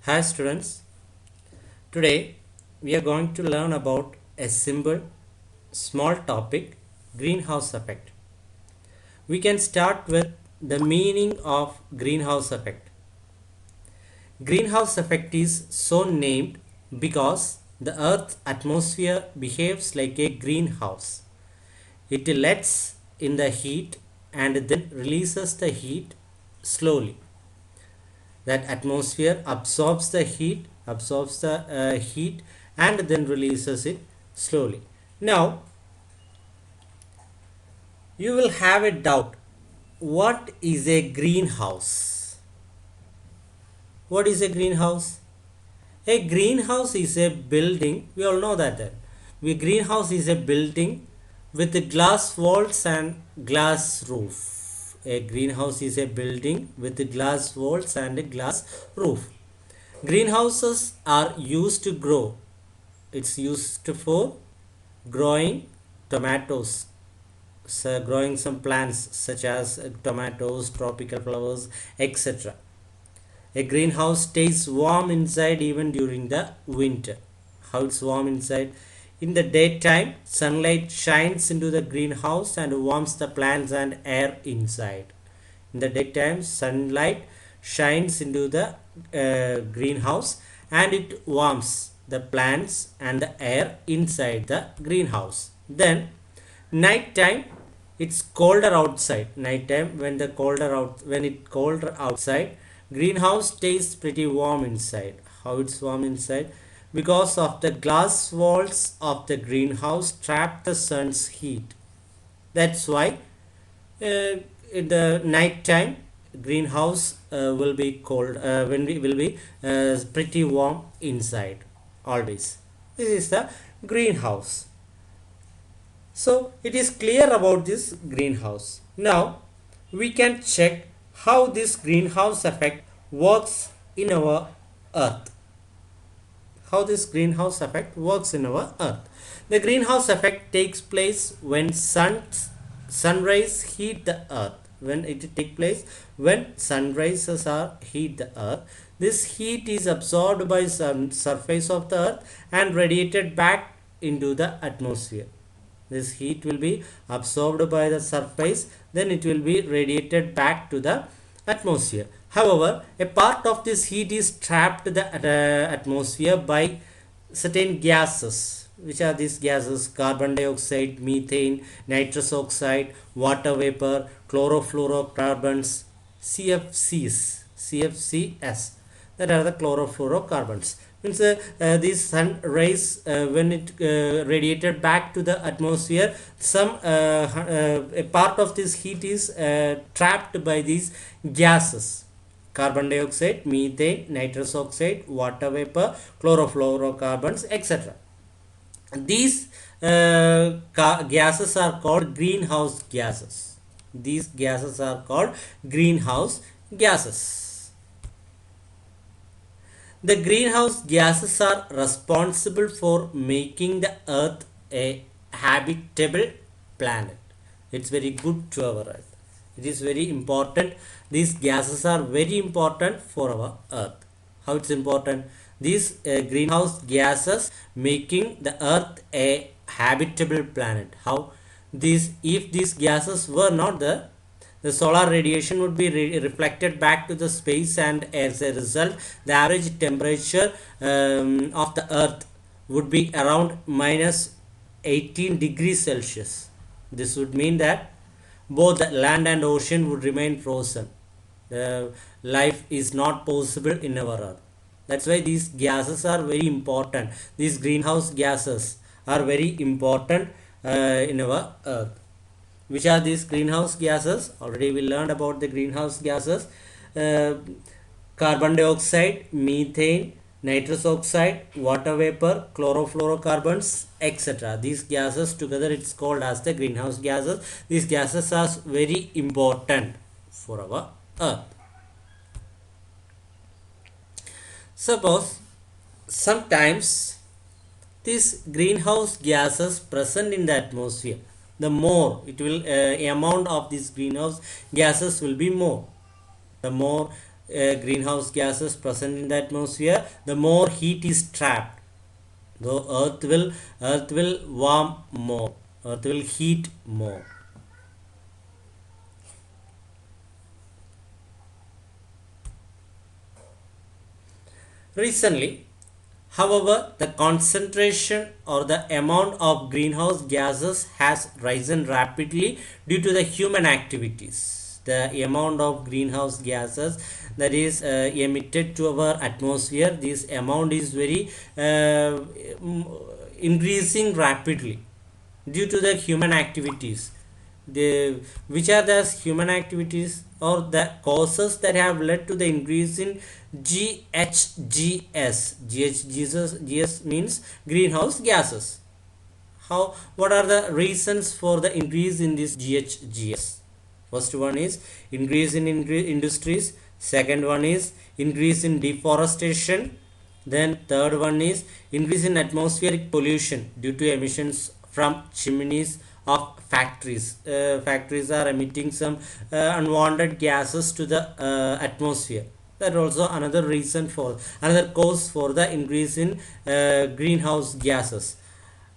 Hi students, today we are going to learn about a simple small topic, greenhouse effect. We can start with the meaning of greenhouse effect. Greenhouse effect is so named because the earth's atmosphere behaves like a greenhouse. It lets in the heat and then releases the heat slowly. That atmosphere absorbs the heat and then releases it slowly. Now you will have a doubt, what is a greenhouse? What is a greenhouse? A greenhouse is a building, we all know that a greenhouse is a building with the glass walls and glass roof. A greenhouse is a building with the glass walls and a glass roof. Greenhouses are used to grow. It's used for growing tomatoes, so growing some plants such as tomatoes, tropical flowers, etc. A greenhouse stays warm inside even during the winter. How it's warm inside? In the daytime, sunlight shines into the greenhouse and warms the plants and air inside. In the daytime, sunlight shines into the greenhouse and it warms the plants and the air inside the greenhouse. Then nighttime, it's colder outside. Nighttime, when it colder outside, greenhouse stays pretty warm inside. How it's warm inside? Because of the glass walls of the greenhouse trap the sun's heat. That's why in the night time greenhouse will be cold, when we will be pretty warm inside always. This is the greenhouse. So it is clear about this greenhouse. Now we can check how this greenhouse effect works in our earth. How this greenhouse effect works in our earth. The greenhouse effect takes place when sunrise heat the earth. When it take place when sunrises are heat the earth. This heat is absorbed by some surface of the earth and radiated back into the atmosphere. This heat will be absorbed by the surface, then it will be radiated back to the atmosphere. However, a part of this heat is trapped in the atmosphere by certain gases. Which are these gases? Carbon dioxide, methane, nitrous oxide, water vapor, chlorofluorocarbons, CFCs, that are the chlorofluorocarbons. Means these sun rays, when it radiated back to the atmosphere, a part of this heat is trapped by these gases: carbon dioxide, methane, nitrous oxide, water vapor, chlorofluorocarbons, etc. These gases are called greenhouse gases. These gases are called greenhouse gases. The greenhouse gases are responsible for making the earth a habitable planet. It's very good to our earth. It is very important. These gases are very important for our earth. How it's important? These greenhouse gases making the earth a habitable planet. How? If these gases were not there, the solar radiation would be reflected back to the space, and as a result the average temperature of the earth would be around minus 18 degrees Celsius. This would mean that both the land and ocean would remain frozen. Life is not possible in our earth. That's why these gases are very important. These greenhouse gases are very important in our earth. Which are these greenhouse gases? Already we learned about the greenhouse gases: uh, carbon dioxide, methane, nitrous oxide, water vapor, chlorofluorocarbons, etc. These gases together, it's called as the greenhouse gases. These gases are very important for our earth. Suppose sometimes these greenhouse gases present in the atmosphere, the more it will amount of these greenhouse gases will be more. The more greenhouse gases present in the atmosphere, the more heat is trapped. Though earth will warm more, earth will heat more. Recently, however, the concentration or the amount of greenhouse gases has risen rapidly due to the human activities. The amount of greenhouse gases that is emitted to our atmosphere, this amount is very increasing rapidly due to the human activities. The which are the human activities or the causes that have led to the increase in GHGs. GHGs means greenhouse gases. How, what are the reasons for the increase in this GHGs? First one is increase in industries. Second one is increase in deforestation. Then third one is increase in atmospheric pollution due to emissions from chimneys of factories. Factories are emitting some unwanted gases to the atmosphere. That also another reason for, another cause for the increase in greenhouse gases.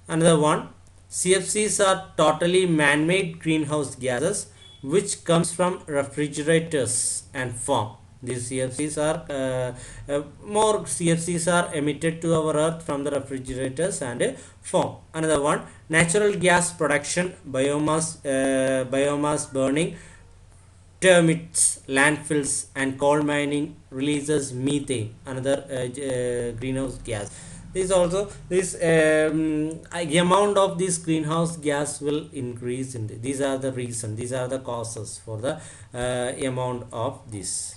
Another one, CFCs are totally man-made greenhouse gases which comes from refrigerators and foam. These CFCs are more CFCs are emitted to our earth from the refrigerators and foam. Another one, natural gas production, biomass burning, termites, landfills, and coal mining releases methane, another greenhouse gas. This also, this amount of this greenhouse gas will increase. These are the reason. These are the causes for the amount of this.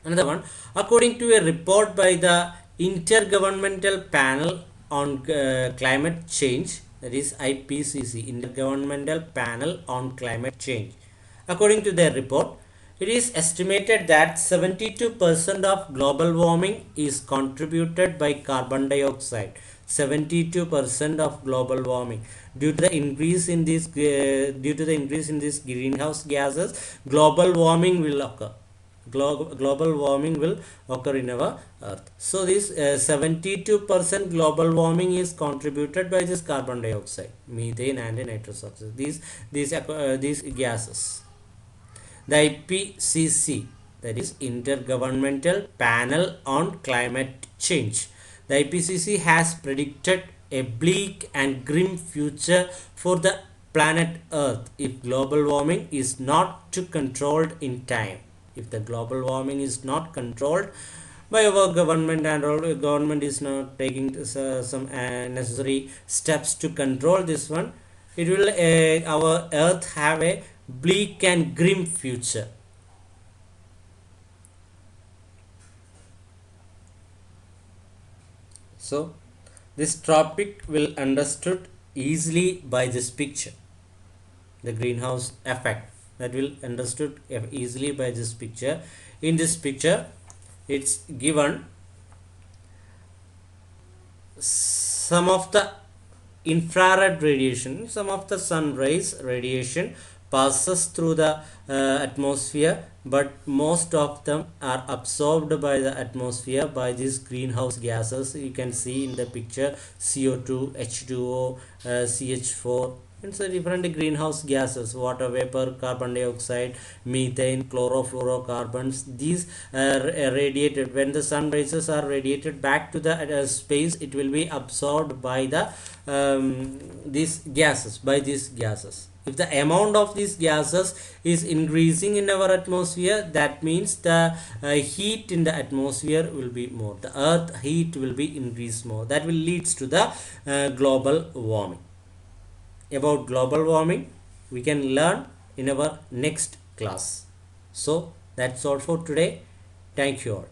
Another one, according to a report by the Intergovernmental Panel on Climate Change, that is IPCC, Intergovernmental Panel on Climate Change. According to their report, it is estimated that 72% of global warming is contributed by carbon dioxide. 72% of global warming due to the increase in this greenhouse gases, global warming will occur. Global warming will occur in our earth. So this 72% global warming is contributed by this carbon dioxide, methane and nitrous oxide, these gases. The IPCC, that is Intergovernmental Panel on Climate Change, the IPCC has predicted a bleak and grim future for the planet Earth if global warming is not controlled in time. If the global warming is not controlled by our government, and our government is not taking some necessary steps to control this one, it will our earth have a bleak and grim future. So this topic will understood easily by this picture, the greenhouse effect, that will understood easily by this picture. In this picture, it's given some of the infrared radiation, some of the sun rays radiation passes through the atmosphere, but most of them are absorbed by the atmosphere by these greenhouse gases. You can see in the picture CO2, H2O, CH4, and so different greenhouse gases, water vapor, carbon dioxide, methane, chlorofluorocarbons. These are radiated when the sun rays are radiated back to the space. It will be absorbed by the these gases, by these gases. If the amount of these gases is increasing in our atmosphere, that means the heat in the atmosphere will be more, the earth heat will be increased more. That will leads to the global warming. About global warming we can learn in our next class. So that's all for today. Thank you all.